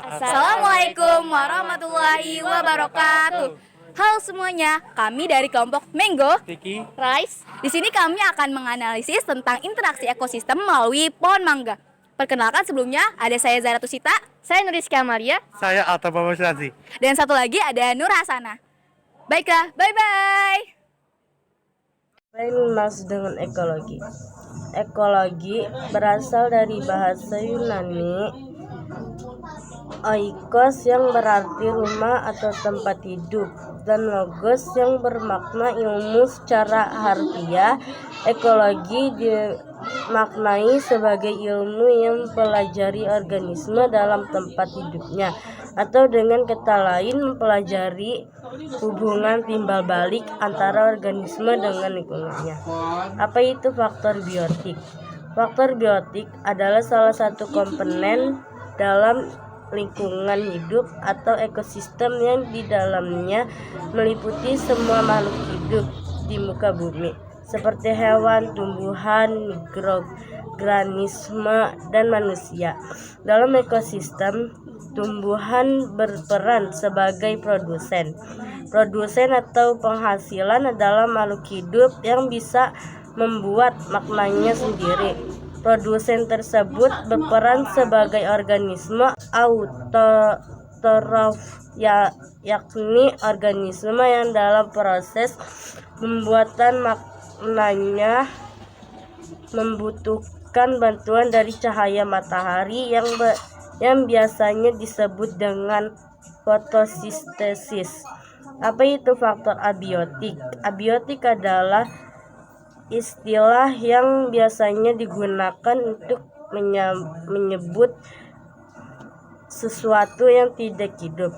Assalamualaikum warahmatullahi wabarakatuh. Halo semuanya, kami dari kelompok Mango, Vicky, Rice. Di sini kami akan menganalisis tentang interaksi ekosistem melalui pohon mangga. Perkenalkan sebelumnya, ada saya Zara Tusita, saya Nuriska Maria, saya Alta Babasyasi. dan satu lagi ada Nur Hasana. Baiklah, bye-bye. Apa yang dimaksud dengan ekologi? Ekologi berasal dari bahasa Yunani oikos yang berarti rumah atau tempat hidup, dan logos yang bermakna ilmu. Secara harfiah, ekologi dimaknai sebagai ilmu yang mempelajari organisme dalam tempat hidupnya, atau dengan kata lain mempelajari hubungan timbal balik antara organisme dengan lingkungannya. Apa itu faktor biotik? Faktor biotik adalah salah satu komponen dalam lingkungan hidup atau ekosistem yang di dalamnya meliputi semua makhluk hidup di muka bumi, seperti hewan, tumbuhan, mikroorganisme, dan manusia. Dalam ekosistem, tumbuhan berperan sebagai produsen. Produsen atau penghasilan adalah makhluk hidup yang bisa membuat maknanya sendiri. Produsen tersebut berperan sebagai organisme autotrof, yakni organisme yang dalam proses pembuatan maknanya membutuhkan bantuan dari cahaya matahari yang biasanya disebut dengan fotosintesis. Apa itu faktor abiotik? Abiotik adalah istilah yang biasanya digunakan untuk menyebut sesuatu yang tidak hidup.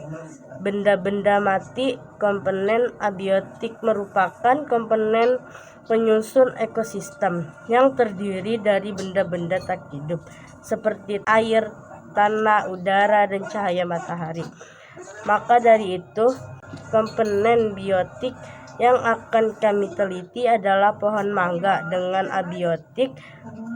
Benda-benda mati. Komponen abiotik merupakan komponen penyusun ekosistem yang terdiri dari benda-benda tak hidup seperti air, tanah, udara, dan cahaya matahari. Maka dari itu, komponen biotik yang akan kami teliti adalah pohon mangga dengan abiotik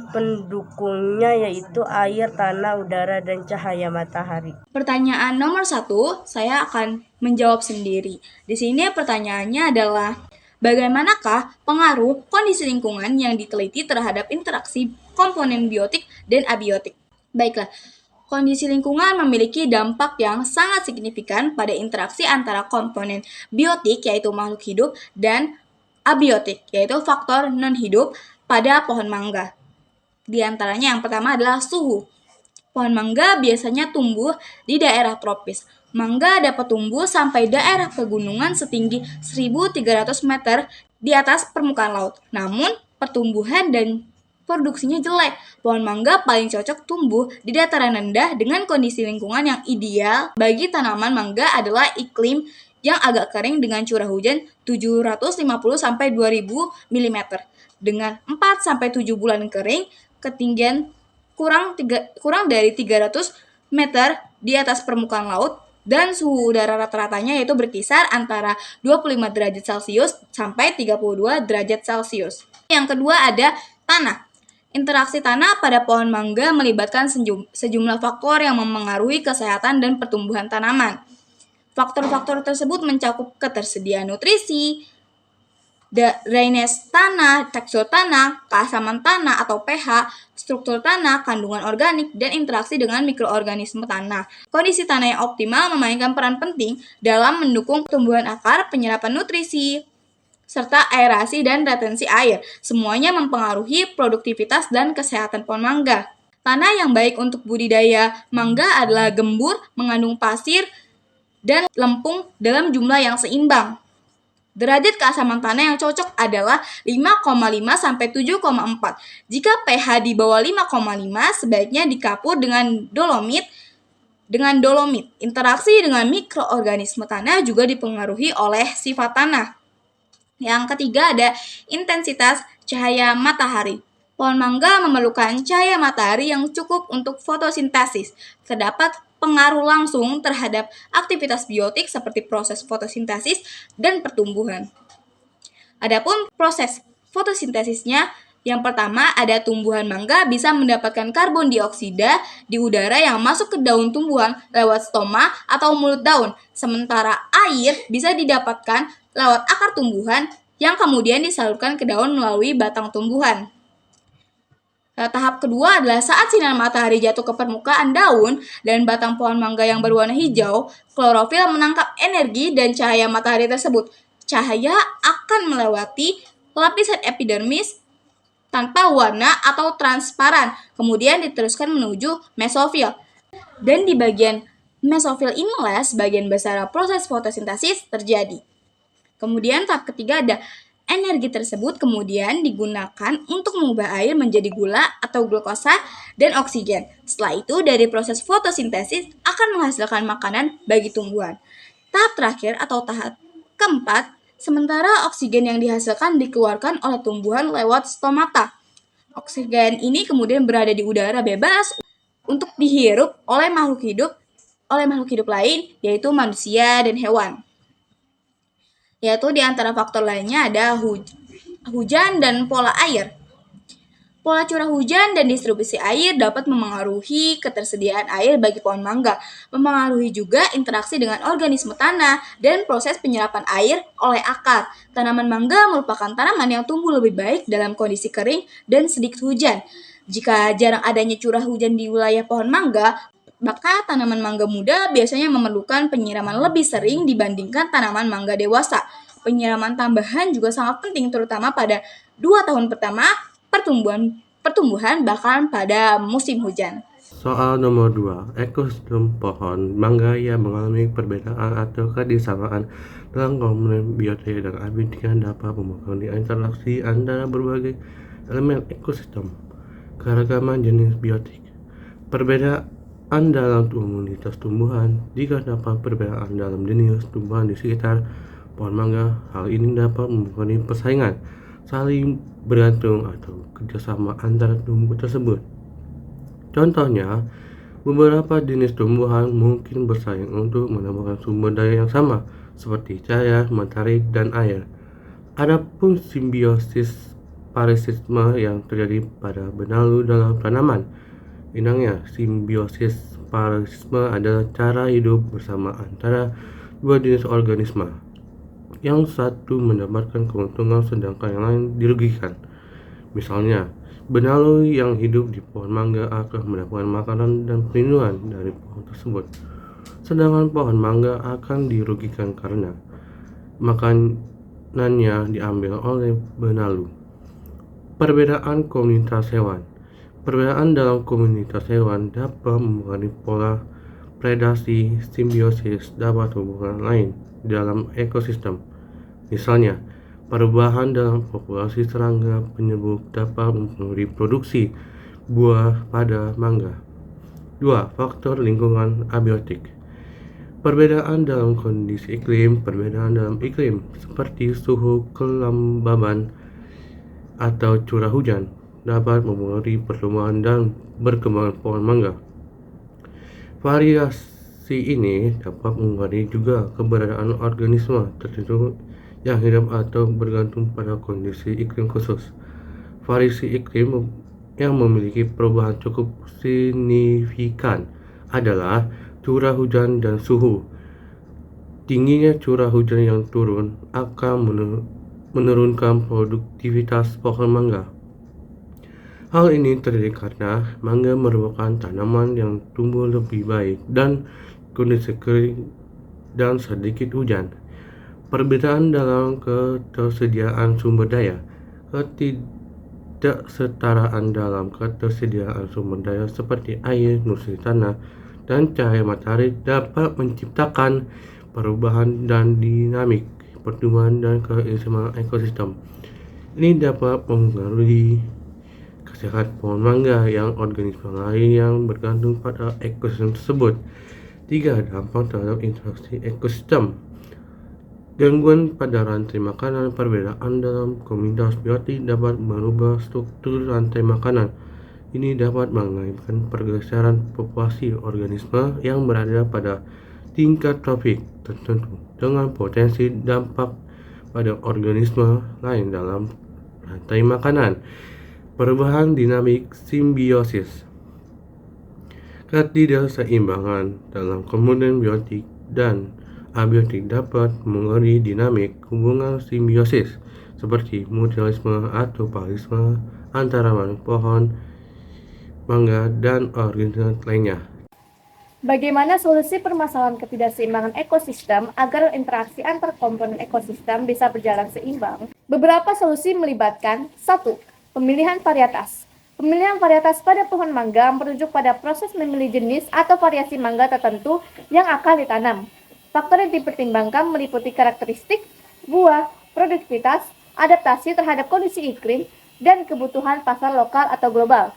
pendukungnya, yaitu air, tanah, udara, dan cahaya matahari. Pertanyaan nomor 1, saya akan menjawab sendiri. Di sini pertanyaannya adalah, bagaimanakah pengaruh kondisi lingkungan yang diteliti terhadap interaksi komponen biotik dan abiotik? Baiklah, kondisi lingkungan memiliki dampak yang sangat signifikan pada interaksi antara komponen biotik, yaitu makhluk hidup, dan abiotik, yaitu faktor non-hidup pada pohon mangga. Di antaranya yang pertama adalah suhu. Pohon mangga biasanya tumbuh di daerah tropis. Mangga dapat tumbuh sampai daerah pegunungan setinggi 1.300 meter di atas permukaan laut. Namun, pertumbuhan dan produksinya jelek. Pohon mangga paling cocok tumbuh di dataran rendah dengan kondisi lingkungan yang ideal. Bagi tanaman mangga adalah iklim yang agak kering dengan curah hujan 750-2000 mm. Dengan 4-7 bulan kering, ketinggian kurang dari 300 meter di atas permukaan laut, dan suhu udara rata-ratanya yaitu berkisar antara 25 derajat Celcius sampai 32 derajat Celcius. Yang kedua ada tanah. Interaksi tanah pada pohon mangga melibatkan sejumlah faktor yang memengaruhi kesehatan dan pertumbuhan tanaman. Faktor-faktor tersebut mencakup ketersediaan nutrisi, drainase tanah, tekstur tanah, keasaman tanah atau pH, struktur tanah, kandungan organik, dan interaksi dengan mikroorganisme tanah. Kondisi tanah yang optimal memainkan peran penting dalam mendukung pertumbuhan akar, penyerapan nutrisi, serta aerasi dan retensi air. Semuanya mempengaruhi produktivitas dan kesehatan pohon mangga. Tanah yang baik untuk budidaya mangga adalah gembur, mengandung pasir, dan lempung dalam jumlah yang seimbang. Derajat keasaman tanah yang cocok adalah 5,5 sampai 7,4. Jika pH di bawah 5,5, sebaiknya dikapur dengan dolomit. Interaksi dengan mikroorganisme tanah juga dipengaruhi oleh sifat tanah. Yang ketiga ada intensitas cahaya matahari. Pohon mangga memerlukan cahaya matahari yang cukup untuk fotosintesis. Terdapat pengaruh langsung terhadap aktivitas biotik seperti proses fotosintesis dan pertumbuhan. Adapun proses fotosintesisnya Yang pertama, ada tumbuhan mangga bisa mendapatkan karbon dioksida di udara yang masuk ke daun tumbuhan lewat stoma atau mulut daun, sementara air bisa didapatkan lewat akar tumbuhan yang kemudian disalurkan ke daun melalui batang tumbuhan. Tahap kedua adalah saat sinar matahari jatuh ke permukaan daun dan batang pohon mangga yang berwarna hijau, klorofil menangkap energi dan cahaya matahari tersebut. Cahaya akan melewati lapisan epidermis tanpa warna atau transparan, kemudian diteruskan menuju mesofil. Dan di bagian mesofil inilah sebagian besar proses fotosintesis terjadi. Kemudian tahap ketiga ada energi tersebut kemudian digunakan untuk mengubah air menjadi gula atau glukosa dan oksigen. Setelah itu dari proses fotosintesis akan menghasilkan makanan bagi tumbuhan. Tahap terakhir atau tahap keempat, sementara oksigen yang dihasilkan dikeluarkan oleh tumbuhan lewat stomata. Oksigen ini kemudian berada di udara bebas untuk dihirup oleh makhluk hidup lain, yaitu manusia dan hewan. Yaitu di antara faktor lainnya ada hujan dan pola air. Pola curah hujan dan distribusi air dapat memengaruhi ketersediaan air bagi pohon mangga, memengaruhi juga interaksi dengan organisme tanah dan proses penyerapan air oleh akar. Tanaman mangga merupakan tanaman yang tumbuh lebih baik dalam kondisi kering dan sedikit hujan. Jika jarang adanya curah hujan di wilayah pohon mangga, maka tanaman mangga muda biasanya memerlukan penyiraman lebih sering dibandingkan tanaman mangga dewasa. Penyiraman tambahan juga sangat penting terutama pada 2 tahun pertama pertumbuhan bahkan pada musim hujan. Soal nomor 2, ekosistem pohon mangga yang mengalami perbedaan atau kesamaan dalam komponen biotik dan abiotik dapat mempengaruhi interaksi antara berbagai elemen ekosistem. Keragaman jenis biotik. Perbedaan dalam komunitas tumbuhan. Jika dapat perbedaan dalam jenis tumbuhan di sekitar pohon mangga, hal ini dapat mempengaruhi persaingan, saling bergantung atau kerjasama antara tumbuh tersebut. Contohnya, beberapa jenis tumbuhan mungkin bersaing untuk menambahkan sumber daya yang sama, seperti cahaya, matahari, dan air. Adapun simbiosis parasitisme yang terjadi pada benalu dalam tanaman. Inangnya, simbiosis parasitisme adalah cara hidup bersama antara dua jenis organisme. Yang satu mendapatkan keuntungan sedangkan yang lain dirugikan. Misalnya, benalu yang hidup di pohon mangga akan mendapatkan makanan dan perlindungan dari pohon tersebut, sedangkan pohon mangga akan dirugikan karena makanannya diambil oleh benalu. Perbedaan komunitas hewan. Perbedaan dalam komunitas hewan dapat mempengaruhi pola predasi, simbiosis, dapat hubungan lain dalam ekosistem. Misalnya, perubahan dalam populasi serangga penyerbuck dapat mempengaruhi produksi buah pada mangga. 2. Faktor lingkungan abiotik. Perbedaan dalam kondisi iklim. Perbedaan dalam iklim seperti suhu, kelembaban, atau curah hujan dapat mempengaruhi pertumbuhan dan berkembang pohon mangga. Variasi ini dapat mempengaruhi juga keberadaan organisme tertentu yang hidup atau bergantung pada kondisi iklim khusus. Variasi iklim yang memiliki perubahan cukup signifikan adalah curah hujan dan suhu. Tingginya curah hujan yang turun akan menurunkan produktivitas pohon mangga. Hal ini terjadi karena mangga merupakan tanaman yang tumbuh lebih baik dan kondisi kering dan sedikit hujan. Perbedaan dalam ketersediaan sumber daya. Ketidaksetaraan dalam ketersediaan sumber daya seperti air, nutrisi tanah, dan cahaya matahari dapat menciptakan perubahan dan dinamik pertumbuhan dan keseimbangan ekosistem. Ini dapat mempengaruhi kesehatan pohon mangga yang organisme lain yang bergantung pada ekosistem tersebut. 3. Dampak terhadap interaksi ekosistem. Gangguan pada rantai makanan. Perbedaan dalam komunitas biotik dapat merubah struktur rantai makanan. Ini dapat mengakibatkan pergeseran populasi organisme yang berada pada tingkat tropik tertentu dengan potensi dampak pada organisme lain dalam rantai makanan. Perubahan dinamik simbiosis. Ketidakseimbangan dalam komponen biotik dan abiotik dapat mengaruhi dinamik hubungan simbiosis seperti mutualisme atau palisme antara pohon mangga dan organisme lainnya. Bagaimana solusi permasalahan ketidakseimbangan ekosistem agar interaksi antar komponen ekosistem bisa berjalan seimbang? Beberapa solusi melibatkan 1. Pemilihan varietas. Pemilihan varietas pada pohon mangga merujuk pada proses memilih jenis atau variasi mangga tertentu yang akan ditanam. Faktor yang dipertimbangkan meliputi karakteristik, buah, produktivitas, adaptasi terhadap kondisi iklim, dan kebutuhan pasar lokal atau global.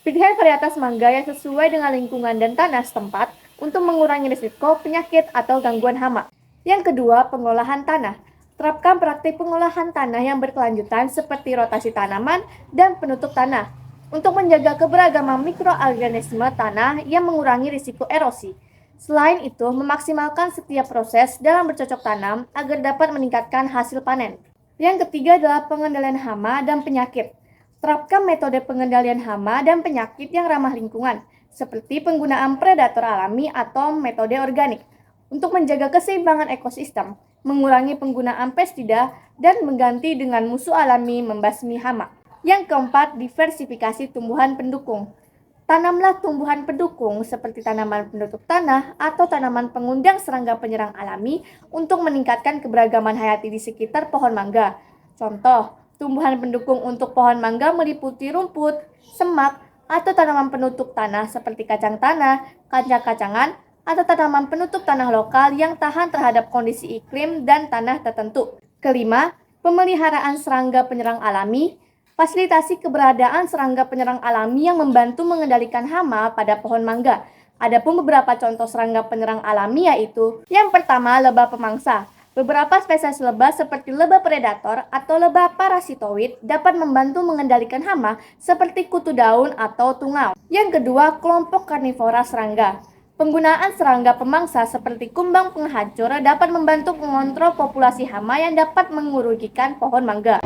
Pilihan varietas mangga yang sesuai dengan lingkungan dan tanah setempat untuk mengurangi risiko penyakit atau gangguan hama. Yang kedua, pengolahan tanah. Terapkan praktik pengolahan tanah yang berkelanjutan seperti rotasi tanaman dan penutup tanah untuk menjaga keberagaman mikroorganisme tanah yang mengurangi risiko erosi. Selain itu, memaksimalkan setiap proses dalam bercocok tanam agar dapat meningkatkan hasil panen. Yang ketiga adalah pengendalian hama dan penyakit. Terapkan metode pengendalian hama dan penyakit yang ramah lingkungan, seperti penggunaan predator alami atau metode organik, untuk menjaga keseimbangan ekosistem, mengurangi penggunaan pestisida, dan mengganti dengan musuh alami membasmi hama. Yang keempat, diversifikasi tumbuhan pendukung. Tanamlah tumbuhan pendukung seperti tanaman penutup tanah atau tanaman pengundang serangga penyerang alami untuk meningkatkan keberagaman hayati di sekitar pohon mangga. Contoh, tumbuhan pendukung untuk pohon mangga meliputi rumput, semak, atau tanaman penutup tanah seperti kacang tanah, kacang-kacangan, atau tanaman penutup tanah lokal yang tahan terhadap kondisi iklim dan tanah tertentu. Kelima, pemeliharaan serangga penyerang alami. Fasilitasi keberadaan serangga penyerang alami yang membantu mengendalikan hama pada pohon mangga. Adapun beberapa contoh serangga penyerang alami yaitu: yang pertama, lebah pemangsa. Beberapa spesies lebah seperti lebah predator atau lebah parasitoid dapat membantu mengendalikan hama seperti kutu daun atau tungau. Yang kedua, kelompok karnivora serangga. Penggunaan serangga pemangsa seperti kumbang penghancur dapat membantu mengontrol populasi hama yang dapat mengurugikan pohon mangga.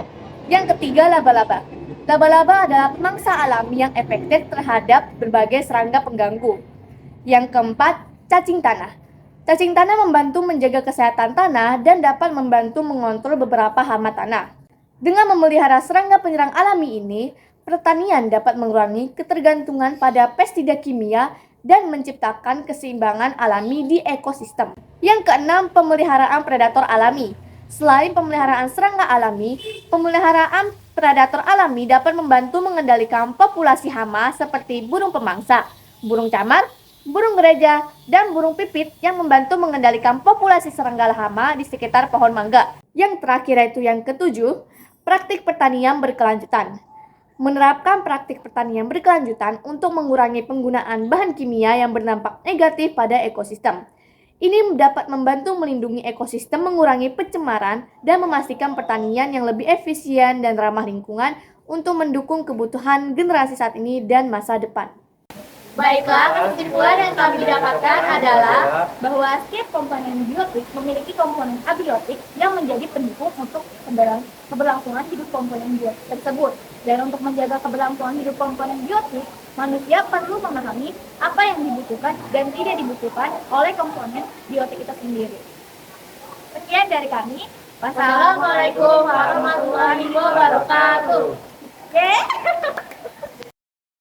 Yang ketiga, laba-laba. Laba-laba adalah pemangsa alami yang efektif terhadap berbagai serangga pengganggu. Yang keempat, cacing tanah. Cacing tanah membantu menjaga kesehatan tanah dan dapat membantu mengontrol beberapa hama tanah. Dengan memelihara serangga penyerang alami ini, pertanian dapat mengurangi ketergantungan pada pestisida kimia dan menciptakan keseimbangan alami di ekosistem. Yang keenam, pemeliharaan predator alami. Selain pemeliharaan serangga alami, pemeliharaan predator alami dapat membantu mengendalikan populasi hama seperti burung pemangsa, burung camar, burung gereja, dan burung pipit yang membantu mengendalikan populasi serangga hama di sekitar pohon mangga. Yang terakhir yaitu yang ketujuh, praktik pertanian berkelanjutan. Menerapkan praktik pertanian berkelanjutan untuk mengurangi penggunaan bahan kimia yang berdampak negatif pada ekosistem. Ini dapat membantu melindungi ekosistem, mengurangi pencemaran, dan memastikan pertanian yang lebih efisien dan ramah lingkungan untuk mendukung kebutuhan generasi saat ini dan masa depan. Baiklah, kesimpulan yang kami dapatkan adalah bahwa setiap komponen biotik memiliki komponen abiotik yang menjadi pendukung untuk keberlangsungan hidup komponen biotik tersebut. Dan untuk menjaga keberlangsungan hidup komponen biotik, manusia perlu memahami apa yang dibutuhkan dan tidak dibutuhkan oleh komponen biotik itu sendiri. Sekian dari kami. Wassalamualaikum warahmatullahi wabarakatuh. Oke.